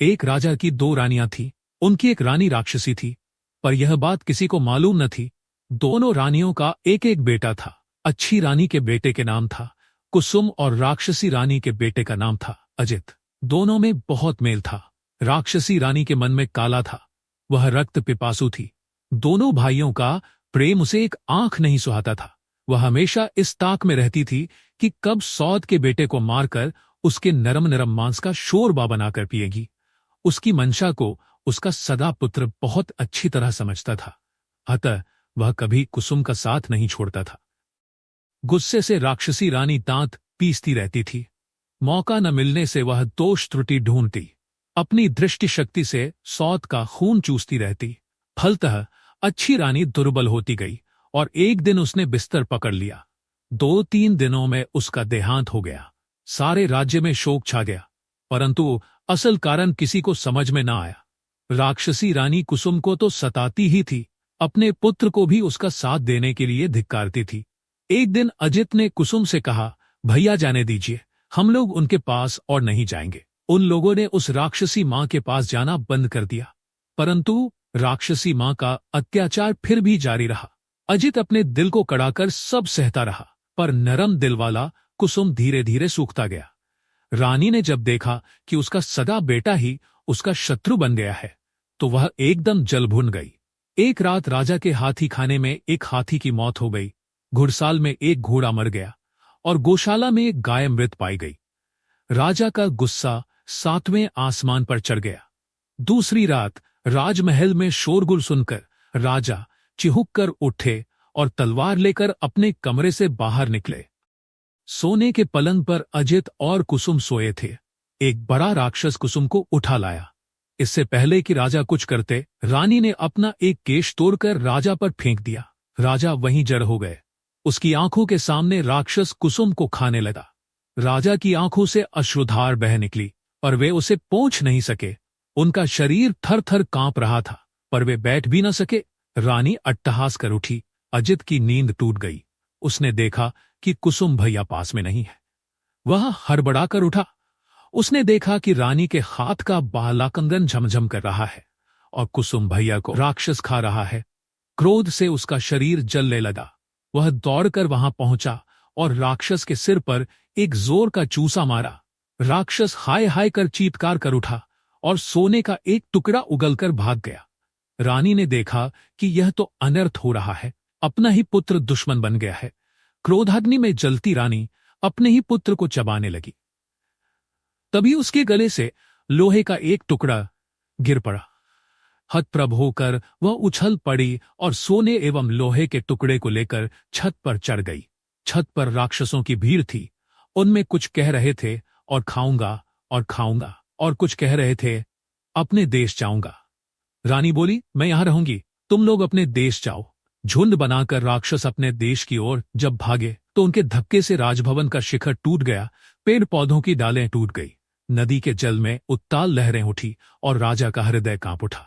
एक राजा की दो रानियां थीं। उनकी एक रानी राक्षसी थी, पर यह बात किसी को मालूम न थी। दोनों रानियों का एक एक बेटा था। अच्छी रानी के बेटे के नाम था कुसुम और राक्षसी रानी के बेटे का नाम था अजित। दोनों में बहुत मेल था। राक्षसी रानी के मन में काला था, वह रक्त पिपासु थी। दोनों भाइयों का प्रेम उसे एक आंख नहीं सुहाता था। वह हमेशा इस ताक में रहती थी कि कब सौत के बेटे को मारकर उसके नरम नरम मांस का शोरबा बनाकर पिएगी। उसकी मंशा को उसका सदा पुत्र बहुत अच्छी तरह समझता था, अतः वह कभी कुसुम का साथ नहीं छोड़ता था। गुस्से से राक्षसी रानी दांत पीसती रहती थी। मौका न मिलने से वह दोष त्रुटि ढूंढती, अपनी दृष्टि शक्ति से सौत का खून चूसती रहती। फलतः अच्छी रानी दुर्बल होती गई और एक दिन उसने बिस्तर पकड़ लिया। 2-3 दिनों में उसका देहांत हो गया। सारे राज्य में शोक छा गया, परंतु असल कारण किसी को समझ में न आया। राक्षसी रानी कुसुम को तो सताती ही थी, अपने पुत्र को भी उसका साथ देने के लिए धिक्कारती थी। एक दिन अजित ने कुसुम से कहा, भैया जाने दीजिए, हम लोग उनके पास और नहीं जाएंगे। उन लोगों ने उस राक्षसी मां के पास जाना बंद कर दिया, परंतु राक्षसी मां का अत्याचार फिर भी जारी रहा। अजित अपने दिल को कड़ाकर सब सहता रहा, पर नरम दिल वाला कुसुम धीरे धीरे सूखता गया। रानी ने जब देखा कि उसका सगा बेटा ही उसका शत्रु बन गया है, तो वह एकदम जल भुन गई। एक रात राजा के हाथी खाने में एक हाथी की मौत हो गई, घुड़साल में एक घोड़ा मर गया और गौशाला में एक गाय मृत पाई गई। राजा का गुस्सा 7वें आसमान पर चढ़ गया। दूसरी रात राजमहल में शोरगुल सुनकर राजा चिहुक कर उठे और तलवार लेकर अपने कमरे से बाहर निकले। सोने के पलंग पर अजित और कुसुम सोए थे। एक बड़ा राक्षस कुसुम को उठा लाया। इससे पहले कि राजा कुछ करते, रानी ने अपना एक केश तोड़कर राजा पर फेंक दिया। राजा वहीं जड़ हो गए। उसकी आंखों के सामने राक्षस कुसुम को खाने लगा। राजा की आंखों से अश्रुधार बह निकली, पर वे उसे पोंछ नहीं सके। उनका शरीर थर थर कांप रहा था, पर वे बैठ भी न सके। रानी अट्टहास कर उठी। अजित की नींद टूट गई। उसने देखा कि कुसुम भैया पास में नहीं है। वह हड़बड़ा कर उठा। उसने देखा कि रानी के हाथ का बाला कंगन झमझम कर रहा है और कुसुम भैया को राक्षस खा रहा है। क्रोध से उसका शरीर जलने लगा। वह दौड़कर वहां पहुंचा और राक्षस के सिर पर एक जोर का चूसा मारा। राक्षस हाय हाय कर चीत्कार कर उठा और सोने का एक टुकड़ा उगलकर भाग गया। रानी ने देखा कि यह तो अनर्थ हो रहा है, अपना ही पुत्र दुश्मन बन गया है। क्रोधाग्नि में जलती रानी अपने ही पुत्र को चबाने लगी। तभी उसके गले से लोहे का एक टुकड़ा गिर पड़ा। हतप्रभ होकर वह उछल पड़ी और सोने एवं लोहे के टुकड़े को लेकर छत पर चढ़ गई। छत पर राक्षसों की भीड़ थी। उनमें कुछ कह रहे थे और खाऊंगा और खाऊंगा, और कुछ कह रहे थे अपने देश जाऊंगा। रानी बोली, मैं यहां रहूंगी, तुम लोग अपने देश जाओ। झुंड बनाकर राक्षस अपने देश की ओर जब भागे तो उनके धक्के से राजभवन का शिखर टूट गया। पेड़ पौधों की डालें टूट गई। नदी के जल में उत्ताल लहरें उठी और राजा का हृदय कांप उठा।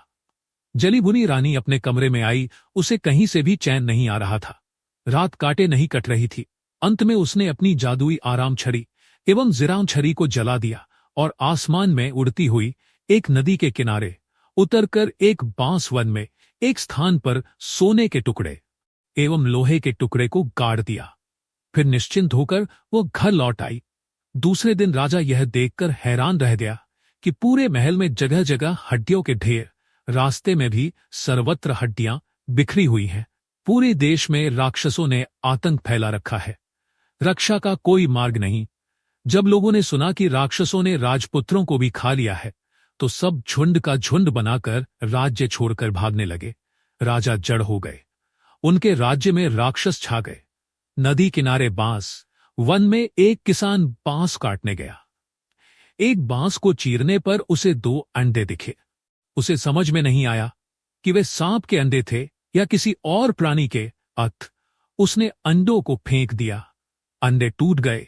जली भुनी रानी अपने कमरे में आई। उसे कहीं से भी चैन नहीं आ रहा था। रात काटे नहीं कट रही थी। अंत में उसने अपनी जादुई आराम छड़ी एवं जिराम छड़ी को जला दिया और आसमान में उड़ती हुई एक नदी के किनारे उतरकर एक बांस वन में एक स्थान पर सोने के टुकड़े एवं लोहे के टुकड़े को गाड़ दिया। फिर निश्चिंत होकर वो घर लौट आई। दूसरे दिन राजा यह देखकर हैरान रह गया कि पूरे महल में जगह जगह हड्डियों के ढेर, रास्ते में भी सर्वत्र हड्डियां बिखरी हुई हैं। पूरे देश में राक्षसों ने आतंक फैला रखा है। रक्षा का कोई मार्ग नहीं। जब लोगों ने सुना कि राक्षसों ने राजपुत्रों को भी खा लिया है, तो सब झुंड का झुंड बनाकर राज्य छोड़कर भागने लगे। राजा जड़ हो गए। उनके राज्य में राक्षस छा गए। नदी किनारे बांस वन में एक किसान बांस काटने गया। एक बांस को चीरने पर उसे 2 अंडे दिखे। उसे समझ में नहीं आया कि वे सांप के अंडे थे या किसी और प्राणी के। उसने अंडों को फेंक दिया। अंडे टूट गए।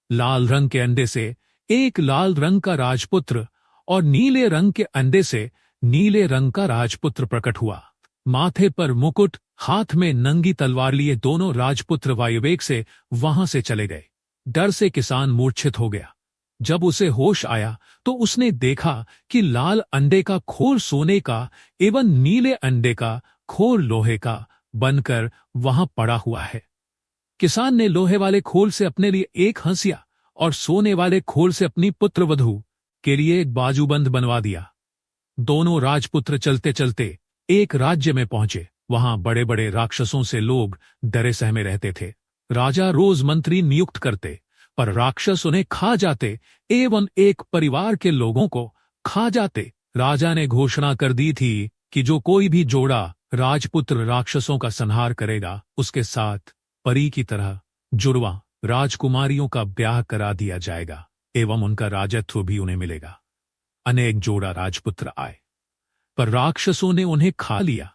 लाल रंग के अंडे से एक लाल रंग का राजपुत्र और नीले रंग के अंडे से नीले रंग का राजपुत्र प्रकट हुआ। माथे पर मुकुट, हाथ में नंगी तलवार लिए दोनों राजपुत्र वायुवेग से वहां से चले गए। डर से किसान मूर्छित हो गया। जब उसे होश आया तो उसने देखा कि लाल अंडे का खोल सोने का एवं नीले अंडे का खोल लोहे का बनकर वहां पड़ा हुआ है। किसान ने लोहे वाले खोल से अपने लिए एक हंसिया और सोने वाले खोल से अपनी पुत्रवधू के लिए एक बाजूबंद बनवा दिया। दोनों राजपुत्र चलते चलते एक राज्य में पहुंचे। वहां बड़े बड़े राक्षसों से लोग डरे सहमे रहते थे। राजा रोज मंत्री नियुक्त करते, पर राक्षस उन्हें खा जाते एवं एक परिवार के लोगों को खा जाते। राजा ने घोषणा कर दी थी कि जो कोई भी जोड़ा राजपुत्र राक्षसों का संहार करेगा, उसके साथ परी की तरह जुड़वा राजकुमारियों का ब्याह करा दिया जाएगा एवं उनका राजत्व भी उन्हें मिलेगा। अनेक जोड़ा राजपुत्र आए, पर राक्षसों ने उन्हें खा लिया।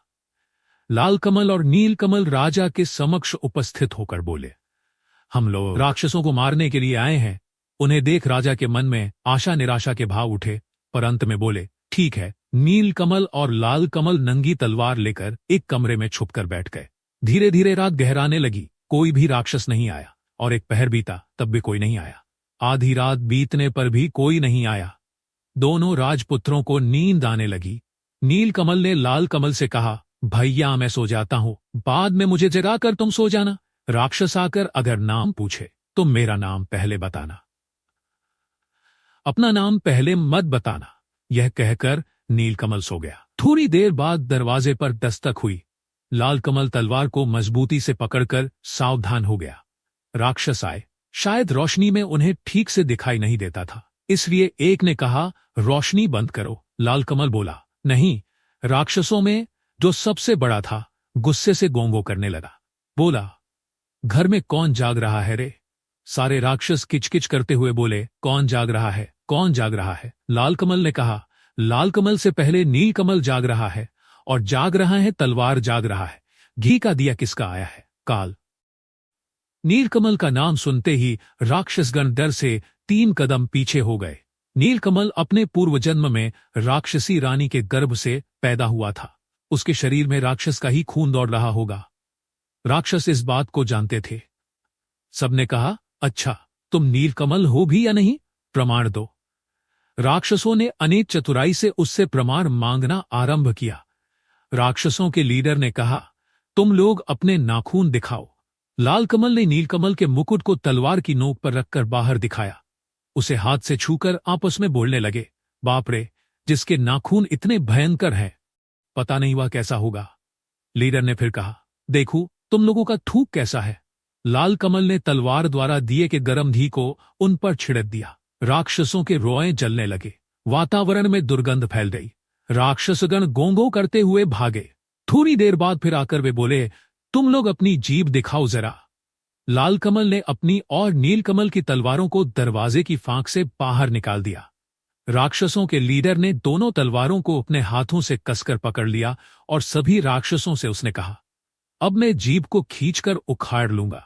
लाल कमल और नील कमल राजा के समक्ष उपस्थित होकर बोले, हम लोग राक्षसों को मारने के लिए आए हैं। उन्हें देख राजा के मन में आशा निराशा के भाव उठे, पर अंत में बोले, ठीक है। नील कमल और लाल कमल नंगी तलवार लेकर एक कमरे में छुपकर बैठ गए। धीरे धीरे रात गहराने लगी, कोई भी राक्षस नहीं आया, और एक पहर बीता, तब भी कोई नहीं आया। आधी रात बीतने पर भी कोई नहीं आया। दोनों राजपुत्रों को नींद आने लगी। नील कमल ने लाल कमल से कहा, भैया मैं सो जाता हूं, बाद में मुझे जगाकर तुम सो जाना। राक्षस आकर अगर नाम पूछे तो मेरा नाम पहले बताना, अपना नाम पहले मत बताना। यह कहकर नीलकमल सो गया। थोड़ी देर बाद दरवाजे पर दस्तक हुई। लाल कमल तलवार को मजबूती से पकड़कर सावधान हो गया। राक्षस आए। शायद रोशनी में उन्हें ठीक से दिखाई नहीं देता था, इसलिए एक ने कहा, रोशनी बंद करो। लाल कमल बोला, नहीं। राक्षसों में जो सबसे बड़ा था गुस्से से गोंगो करने लगा। बोला, घर में कौन जाग रहा है रे? सारे राक्षस किचकिच करते हुए बोले, कौन जाग रहा है, कौन जाग रहा है? लाल कमल ने कहा, लाल कमल से पहले नील कमल जाग रहा है, और जाग रहा है तलवार जाग रहा है। घी का दिया किसका आया है? काल। नीलकमल का नाम सुनते ही राक्षसगण डर से 3 कदम पीछे हो गए। नीलकमल अपने पूर्व जन्म में राक्षसी रानी के गर्भ से पैदा हुआ था। उसके शरीर में राक्षस का ही खून दौड़ रहा होगा। राक्षस इस बात को जानते थे। सबने कहा, अच्छा, तुम नीलकमल हो भी या नहीं? प्रमाण दो। राक्षसों ने अनेक चतुराई से उससे प्रमाण मांगना आरंभ किया। राक्षसों के लीडर ने कहा, तुम लोग अपने नाखून दिखाओ। लाल कमल ने नीलकमल के मुकुट को तलवार की नोक पर रखकर बाहर दिखाया। उसे हाथ से छूकर आपस में बोलने लगे, बाप रे, जिसके नाखून इतने भयंकर हैं, पता नहीं वह कैसा होगा। लीडर ने फिर कहा, देखो तुम लोगों का थूक कैसा है। लाल कमल ने तलवार द्वारा दिए के गरम घी को उन पर छिड़क दिया। राक्षसों के रोए जलने लगे। वातावरण में दुर्गंध फैल गई। राक्षसगण गोंगो करते हुए भागे। थोड़ी देर बाद फिर आकर वे बोले, तुम लोग अपनी जीभ दिखाओ जरा। लाल कमल ने अपनी और नीलकमल की तलवारों को दरवाजे की फांक से बाहर निकाल दिया। राक्षसों के लीडर ने दोनों तलवारों को अपने हाथों से कसकर पकड़ लिया और सभी राक्षसों से उसने कहा, अब मैं जीभ को खींचकर उखाड़ लूंगा।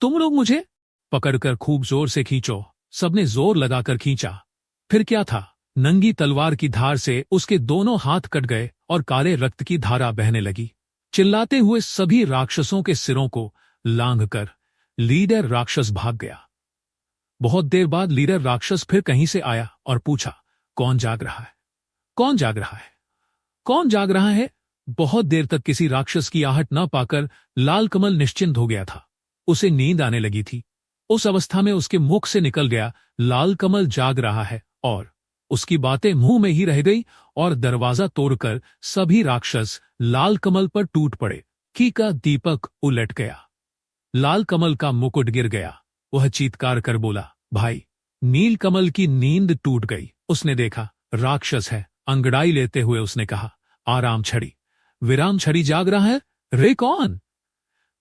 तुम लोग मुझे पकड़कर खूब जोर से खींचो। सबने जोर लगाकर खींचा। फिर क्या था, नंगी तलवार की धार से उसके दोनों हाथ कट गए और काले रक्त की धारा बहने लगी। चिल्लाते हुए सभी राक्षसों के सिरों को लांघकर लीडर राक्षस भाग गया। बहुत देर बाद लीडर राक्षस फिर कहीं से आया और पूछा, कौन जाग रहा है? कौन जाग रहा है? कौन जाग रहा है? बहुत देर तक किसी राक्षस की आहट न पाकर लाल कमल निश्चिंत हो गया था। उसे नींद आने लगी थी। उस अवस्था में उसके मुख से निकल गया, लाल कमल जाग रहा है, और उसकी बातें मुंह में ही रह गई और दरवाजा तोड़कर सभी राक्षस लाल कमल पर टूट पड़े। घी का दीपक उलट गया। लाल कमल का मुकुट गिर गया। वह चीत्कार कर बोला, भाई, नील कमल की नींद टूट गई। उसने देखा राक्षस है। अंगड़ाई लेते हुए उसने कहा, आराम छड़ी, विराम छड़ी जाग रहा है रे? कौन?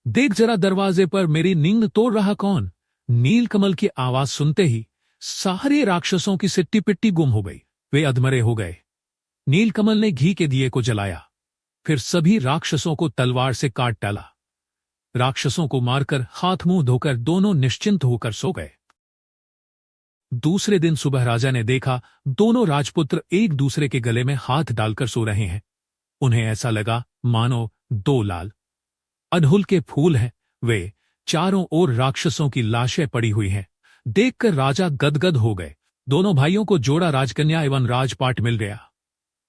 देख जरा दरवाजे पर मेरी नींद तोड़ रहा कौन? नीलकमल की आवाज सुनते ही सारे राक्षसों की सिट्टी पिट्टी गुम हो गई। वे अधमरे हो गए। नीलकमल ने घी के दिए को जलाया, फिर सभी राक्षसों को तलवार से काट डाला। राक्षसों को मारकर हाथ मुंह धोकर दोनों निश्चिंत होकर सो गए। दूसरे दिन सुबह राजा ने देखा दोनों राजपुत्र एक दूसरे के गले में हाथ डालकर सो रहे हैं। उन्हें ऐसा लगा मानो 2 लाल अड़हुल के फूल हैं। वे चारों ओर राक्षसों की लाशें पड़ी हुई हैं। देखकर राजा गदगद हो गए। दोनों भाइयों को जोड़ा राजकन्या एवं राजपाट मिल गया।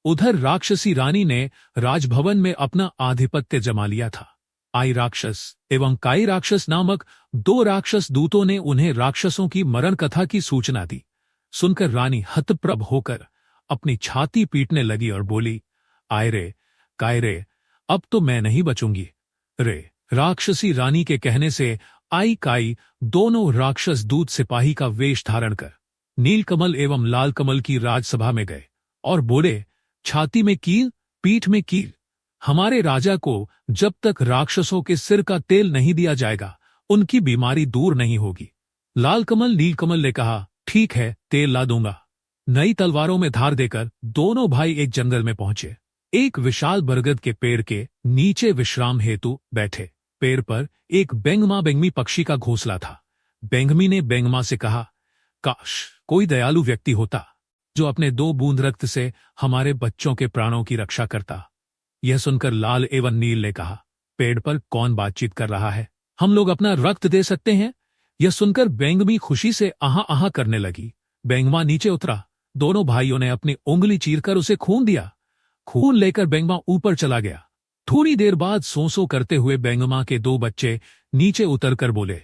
उधर राक्षसी रानी ने राजभवन में अपना आधिपत्य जमा लिया था। आई राक्षस एवं काई राक्षस नामक दो राक्षस दूतों ने उन्हें राक्षसों की मरण कथा की सूचना दी। सुनकर रानी हतप्रभ होकर अपनी छाती पीटने लगी और बोली, आय रे काय रे, अब तो मैं नहीं बचूंगी रे। राक्षसी रानी के कहने से आई काई दोनों राक्षस दूत सिपाही का वेश धारण कर नीलकमल एवं लालकमल की राजसभा में गए और बोले, छाती में कील, पीठ में कील। हमारे राजा को जब तक राक्षसों के सिर का तेल नहीं दिया जाएगा, उनकी बीमारी दूर नहीं होगी। लालकमल नीलकमल ने कहा, ठीक है, तेल ला दूंगा। नई तलवारों में धार देकर दोनों भाई एक जंगल में पहुंचे। एक विशाल बरगद के पेड़ के नीचे विश्राम हेतु बैठे। पेड़ पर एक बेंगमा बेंगमी पक्षी का घोंसला था। बेंगमी ने बेंगमा से कहा, काश कोई दयालु व्यक्ति होता जो अपने 2 बूंद रक्त से हमारे बच्चों के प्राणों की रक्षा करता। यह सुनकर लाल एवं नील ने कहा, पेड़ पर कौन बातचीत कर रहा है, हम लोग अपना रक्त दे सकते हैं। यह सुनकर बेंगमी खुशी से आहा आहा करने लगी। बेंगमा नीचे उतरा। दोनों भाइयों ने अपनी उंगली चीरकर उसे खून दिया। खून लेकर बेंगमा ऊपर चला गया। थोड़ी देर बाद सो करते हुए बेंगमा के 2 बच्चे नीचे उतरकर बोले,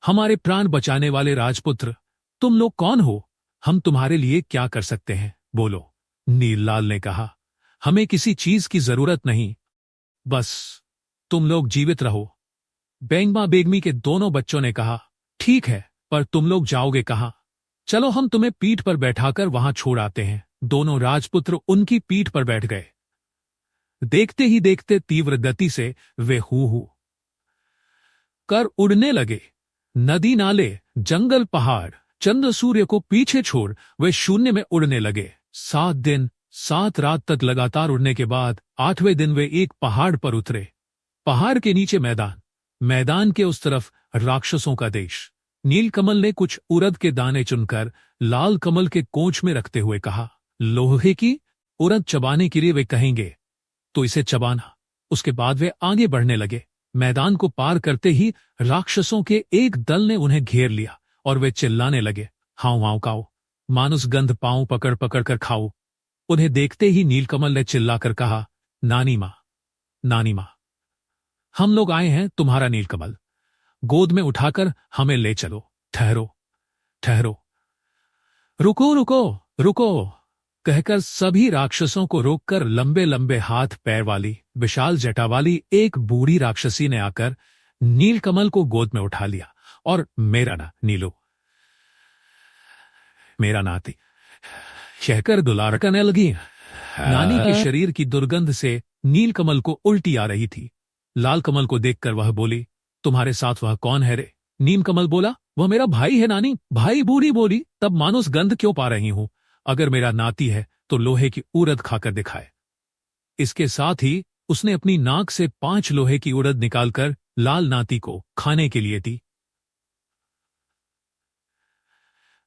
हमारे प्राण बचाने वाले राजपुत्र, तुम लोग कौन हो? हम तुम्हारे लिए क्या कर सकते हैं, बोलो। नीललाल ने कहा, हमें किसी चीज की जरूरत नहीं, बस तुम लोग जीवित रहो। बेंगमा बेगमी के दोनों बच्चों ने कहा, ठीक है, पर तुम लोग जाओगे कहां? चलो हम तुम्हें पीठ पर बैठाकर वहां छोड़ आते हैं। दोनों राजपुत्र उनकी पीठ पर बैठ गए। देखते ही देखते तीव्र गति से वे हू कर उड़ने लगे। नदी नाले, जंगल, पहाड़, चंद्र सूर्य को पीछे छोड़ वे शून्य में उड़ने लगे। 7 दिन 7 रात तक लगातार उड़ने के बाद 8वें दिन वे एक पहाड़ पर उतरे। पहाड़ के नीचे मैदान, मैदान के उस तरफ राक्षसों का देश। नीलकमल ने कुछ उड़द के दाने चुनकर लाल कमल के कोंच में रखते हुए कहा, लोहे की उड़द चबाने के लिए वे कहेंगे तो इसे चबाना। उसके बाद वे आगे बढ़ने लगे। मैदान को पार करते ही राक्षसों के एक दल ने उन्हें घेर लिया और वे चिल्लाने लगे, हाउ हाउ काओ, मानुस गंध पांव पकड़ पकड़ कर खाओ। उन्हें देखते ही नीलकमल ने चिल्लाकर कहा, नानी मां, नानी मां, हम लोग आए हैं तुम्हारा नीलकमल, गोद में उठाकर हमें ले चलो। ठहरो ठहरो, रुको रुको रुको कहकर सभी राक्षसों को रोककर लंबे लंबे हाथ पैर वाली विशाल जटा वाली एक बूढ़ी राक्षसी ने आकर नीलकमल को गोद में उठा लिया और मेरा ना नीलो, मेरा नाती कहकर दुलार करने लगी। नानी के शरीर की दुर्गंध से नीलकमल को उल्टी आ रही थी। लाल कमल को देखकर वह बोली, तुम्हारे साथ वह कौन है रे? नीलकमल बोला, वह मेरा भाई है नानी। भाई बूढ़ी बोली, तब मानुस गंध क्यों पा रही हूं? अगर मेरा नाती है तो लोहे की उड़द खाकर दिखाए। इसके साथ ही उसने अपनी नाक से 5 लोहे की उड़द निकालकर लाल नाती को खाने के लिए दी।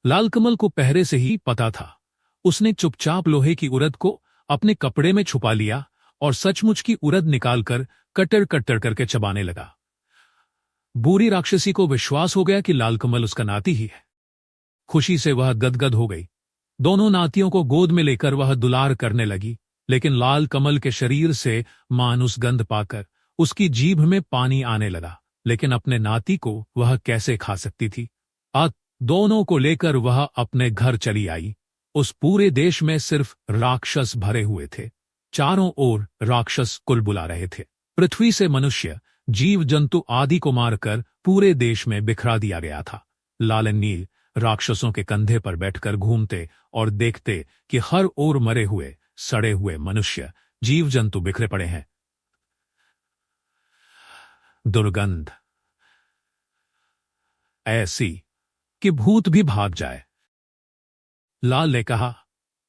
लाल कमल को पहले से ही पता था। उसने चुपचाप लोहे की उड़द को अपने कपड़े में छुपा लिया और सचमुच की उड़द निकालकर कटर कटर करके चबाने लगा। बूढ़ी राक्षसी को विश्वास हो गया कि लाल कमल उसका नाती ही है। खुशी से वह गदगद हो गई। दोनों नातियों को गोद में लेकर वह दुलार करने लगी, लेकिन लाल कमल के शरीर से मानुस गंध पाकर उसकी जीभ में पानी आने लगा। लेकिन अपने नाती को वह कैसे खा सकती थी? दोनों को लेकर वह अपने घर चली आई। उस पूरे देश में सिर्फ राक्षस भरे हुए थे। चारों ओर राक्षस कुल बुला रहे थे। पृथ्वी से मनुष्य, जीव जंतु आदि को मारकर पूरे देश में बिखरा दिया गया था। लाल नील राक्षसों के कंधे पर बैठकर घूमते और देखते कि हर ओर मरे हुए, सड़े हुए मनुष्य, जीव जंतु बिखरे पड़े हैं। दुर्गंध ऐसी कि भूत भी भाग जाए। लाल ने कहा,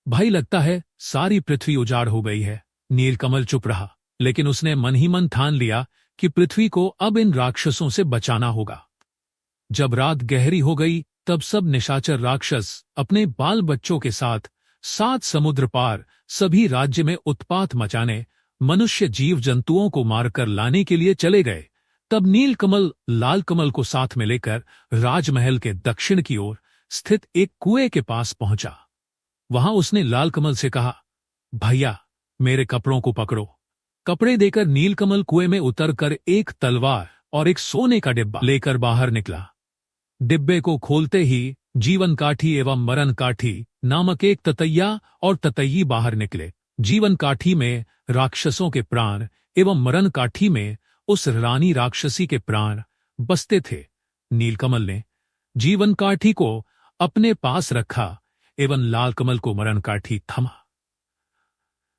भाई लगता है सारी पृथ्वी उजाड़ हो गई है। नीलकमल चुप रहा, लेकिन उसने मन ही मन ठान लिया कि पृथ्वी को अब इन राक्षसों से बचाना होगा। जब रात गहरी हो गई तब सब निशाचर राक्षस अपने बाल बच्चों के साथ 7 समुद्र पार सभी राज्य में उत्पात मचाने, मनुष्य जीव जंतुओं को मारकर लाने के लिए चले गए। तब तब नीलकमल लाल कमल को साथ में लेकर राजमहल के दक्षिण की ओर स्थित एक कुएं के पास पहुंचा। वहां उसने लाल कमल से कहा, भैया मेरे कपड़ों को पकड़ो। कपड़े देकर नीलकमल कुएं में उतरकर एक तलवार और एक सोने का डिब्बा लेकर बाहर निकला। डिब्बे को खोलते ही जीवन काठी एवं मरण काठी नामक एक ततैया और ततैयी बाहर निकले। जीवन काठी में राक्षसों के प्राण एवं मरण काठी में उस रानी राक्षसी के प्राण बसते थे। नीलकमल ने जीवन काठी को अपने पास रखा एवं लाल कमल को मरण काठी थमा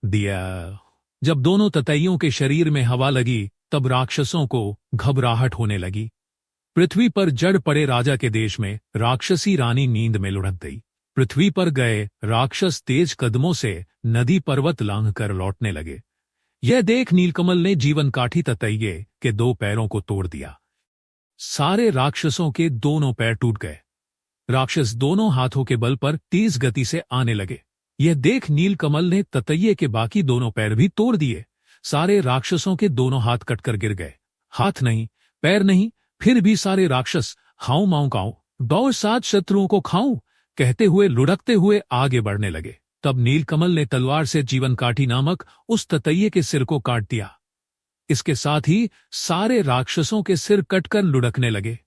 दिया। जब दोनों ततैयों के शरीर में हवा लगी तब राक्षसों को घबराहट होने लगी। पृथ्वी पर जड़ पड़े राजा के देश में राक्षसी रानी नींद में लुढ़क गई। पृथ्वी पर गए राक्षस तेज कदमों से नदी पर्वत लांघ कर लौटने लगे। यह देख नीलकमल ने जीवन काठी ततैये के 2 पैरों को तोड़ दिया। सारे राक्षसों के दोनों पैर टूट गए। राक्षस दोनों हाथों के बल पर तेज गति से आने लगे। यह देख नीलकमल ने ततैये के बाकी दोनों पैर भी तोड़ दिए। सारे राक्षसों के दोनों हाथ कटकर गिर गए। हाथ नहीं, पैर नहीं, फिर भी सारे राक्षस हाउ माऊ काऊ दौड़ 7 शत्रुओं को खाऊं कहते हुए लुढ़कते हुए आगे बढ़ने लगे। तब नीलकमल ने तलवार से जीवन काठी नामक उस ततैये के सिर को काट दिया। इसके साथ ही सारे राक्षसों के सिर कटकर लुढ़कने लगे।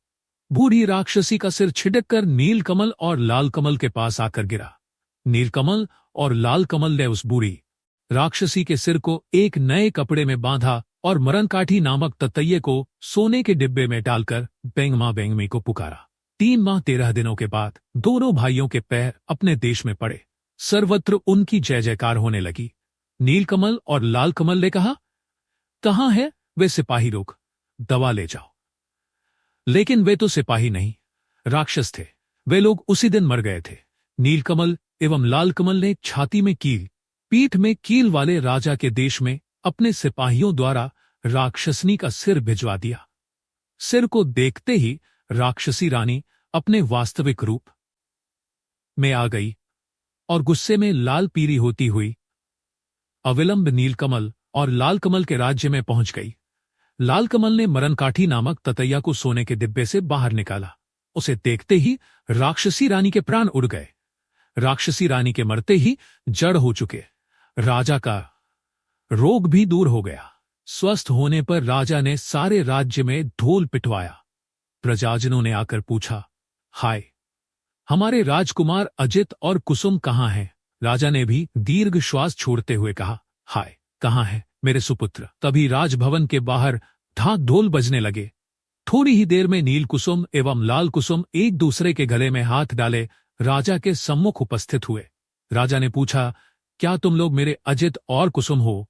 बूढ़ी राक्षसी का सिर छिटककर नीलकमल और लाल कमल के पास आकर गिरा। नीलकमल और लाल कमल ने उस बूढ़ी राक्षसी के सिर को एक नए कपड़े में बांधा और मरण काठी नामक ततैये को सोने के डिब्बे में डालकर बेंगमा बेंगमी को पुकारा। 3 माह 13 दिनों के बाद दोनों भाइयों के पैर अपने देश में पड़े। सर्वत्र उनकी जय जयकार होने लगी। नीलकमल और लाल कमल ने कहा, कहाँ है वे सिपाही लोग, दवा ले जाओ। लेकिन वे तो सिपाही नहीं, राक्षस थे। वे लोग उसी दिन मर गए थे। नीलकमल एवं लाल कमल ने छाती में कील, पीठ में कील वाले राजा के देश में अपने सिपाहियों द्वारा राक्षसनी का सिर भिजवा दिया। सिर को देखते ही राक्षसी रानी अपने वास्तविक रूप में आ गई और गुस्से में लाल पीली होती हुई अविलंब नीलकमल और लाल कमल के राज्य में पहुंच गई। लाल कमल ने मरण काठी नामक ततैया को सोने के डिब्बे से बाहर निकाला। उसे देखते ही राक्षसी रानी के प्राण उड़ गए। राक्षसी रानी के मरते ही जड़ हो चुके राजा का रोग भी दूर हो गया। स्वस्थ होने पर राजा ने सारे राज्य में ढोल पिटवाया। प्रजाजनों ने आकर पूछा, हाय, हमारे राजकुमार अजित और कुसुम कहाँ हैं? राजा ने भी दीर्घ श्वास छोड़ते हुए कहा, हाय, कहाँ है मेरे सुपुत्र? तभी राजभवन के बाहर ढाक ढोल बजने लगे। थोड़ी ही देर में नील कुसुम एवं लाल कुसुम एक दूसरे के गले में हाथ डाले राजा के सम्मुख उपस्थित हुए। राजा ने पूछा, क्या तुम लोग मेरे अजित और कुसुम हो?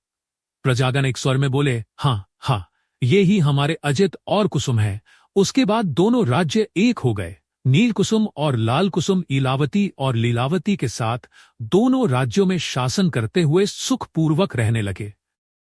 प्रजागण एक स्वर में बोले, हाँ हाँ, ये ही हमारे अजित और कुसुम है। उसके बाद दोनों राज्य एक हो गए। नील कुसुम और लाल कुसुम इलावती और लीलावती के साथ दोनों राज्यों में शासन करते हुए सुखपूर्वक रहने लगे।